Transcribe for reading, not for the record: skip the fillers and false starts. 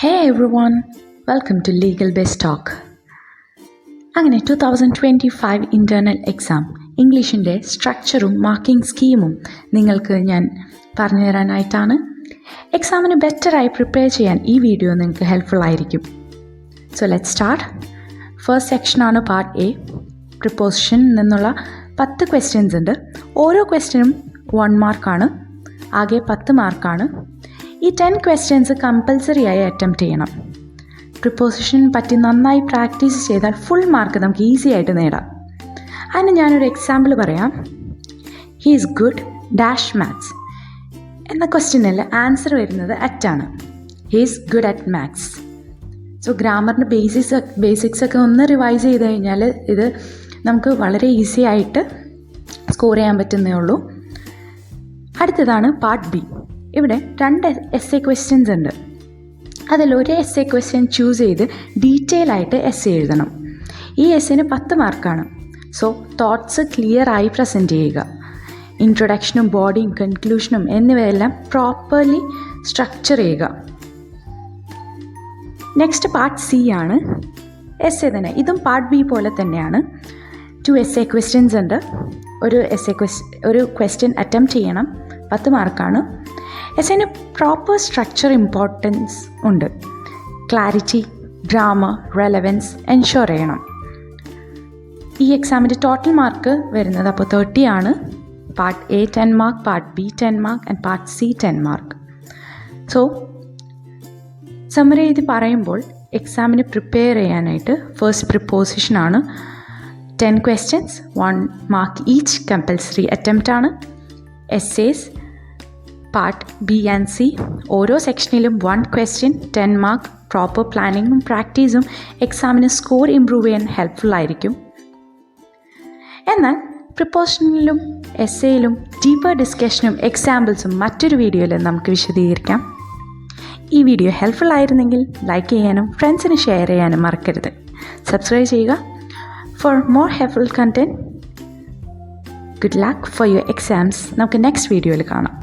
Hey everyone, welcome to Legal Best Talk. അങ്ങനെ 2025 internal exam ഇംഗ്ലീഷിൻ്റെ സ്ട്രക്ചറും marking സ്കീമും നിങ്ങൾക്ക് ഞാൻ പറഞ്ഞു തരാനായിട്ടാണ്. എക്സാമിന് ബെറ്ററായി പ്രിപ്പയർ ചെയ്യാൻ ഈ വീഡിയോ നിങ്ങൾക്ക് ഹെൽപ്ഫുൾ ആയിരിക്കും. So let start. ഫസ്റ്റ് സെക്ഷനാണ് പാർട്ട് എ. പ്രിപ്പോസിഷൻ നിന്നുള്ള 10 ക്വസ്റ്റ്യൻസ് ഉണ്ട്. ഓരോ ക്വസ്റ്റ്യനും 1 മാർക്കാണ്. ആകെ 10 മാർക്കാണ്. ഈ 10 ക്വസ്റ്റ്യൻസ് കമ്പൽസറി ആയി അറ്റംപ്റ്റ് ചെയ്യണം. പ്രിപ്പോസിഷൻ പറ്റി നന്നായി പ്രാക്ടീസ് ചെയ്താൽ ഫുൾ മാർക്ക് നമുക്ക് ഈസി ആയിട്ട് നേടാം. അതിന് ഞാനൊരു എക്സാമ്പിൾ പറയാം. He is good dash maths എന്ന ക്വസ്റ്റ്യനിൽ ആൻസർ വരുന്നത് അറ്റാണ്. He is good at maths. So ഗ്രാമറിൻ്റെ ബേസിക്സ് ഒക്കെ ഒന്ന് റിവൈസ് ചെയ്ത് കഴിഞ്ഞാൽ ഇത് നമുക്ക് വളരെ ഈസി ആയിട്ട് സ്കോർ ചെയ്യാൻ പറ്റുന്നേ ഉള്ളൂ. അടുത്തതാണ് പാർട്ട് ബി. ഇവിടെ 2 essay ക്വസ്റ്റ്യൻസ് ഉണ്ട്. അതിലൊരു essay ക്വസ്റ്റ്യൻ ചൂസ് ചെയ്ത് ഡീറ്റെയിൽ ആയിട്ട് essay എഴുതണം. ഈ എസ്സേന് 10 മാർക്കാണ്. സോ തോട്ട്സ് ക്ലിയർ ആയി പ്രസൻറ്റ് ചെയ്യുക. ഇൻട്രൊഡക്ഷനും ബോഡിയും കൺക്ലൂഷനും എന്നിവയെല്ലാം പ്രോപ്പർലി സ്ട്രക്ചർ ചെയ്യുക. നെക്സ്റ്റ് പാർട്ട് സി ആണ്. essay തന്നെ, ഇതും പാർട്ട് ബി പോലെ തന്നെയാണ്. 2 essay ക്വസ്റ്റ്യൻസ് ഉണ്ട്. ഒരു ക്വസ്റ്റ്യൻ അറ്റംപ്റ്റ് ചെയ്യണം. 10 മാർക്കാണ്. എസ്സേന് പ്രോപ്പർ സ്ട്രക്ചർ ഇമ്പോർട്ടൻസ് ഉണ്ട്. ക്ലാരിറ്റി, ഗ്രാമർ, റെലവൻസ് എൻഷുർ ചെയ്യണം. ഈ എക്സാമിൻ്റെ ടോട്ടൽ മാർക്ക് വരുന്നത് അപ്പോൾ 30 ആണ്. Part A 10 mark, part B 10 mark and part C 10 mark. So summary ചെയ്ത് പറയുമ്പോൾ എക്സാമിന് പ്രിപ്പയർ ചെയ്യാനായിട്ട് ഫസ്റ്റ് പ്രിപ്പോസിഷനാണ്. 10 questions 1 mark each compulsory attempt ആണ്. Essays part B and C ഓരോ സെക്ഷനിലും 1 ക്വസ്റ്റ്യൻ 10 മാർക്ക്. പ്രോപ്പർ പ്ലാനിങ്ങും പ്രാക്ടീസും എക്സാമിന് സ്കോർ ഇമ്പ്രൂവ് ചെയ്യാൻ ഹെൽപ്ഫുൾ ആയിരിക്കും. എന്നാൽ പ്രിപ്പോസിഷനിലും എസ്സേയിലും ഡീപ്പർ ഡിസ്കഷനും എക്സാമ്പിൾസും മറ്റൊരു വീഡിയോയിൽ നമുക്ക് വിശദീകരിക്കാം. ഈ വീഡിയോ ഹെൽപ്ഫുൾ ആയിരുന്നെങ്കിൽ ലൈക്ക് ചെയ്യാനും ഫ്രണ്ട്സിന് ഷെയർ ചെയ്യാനും മറക്കരുത്. സബ്സ്ക്രൈബ് ചെയ്യുക for more helpful content. Good luck for your exams. നമുക്ക് നെക്സ്റ്റ് വീഡിയോയിൽ കാണാം.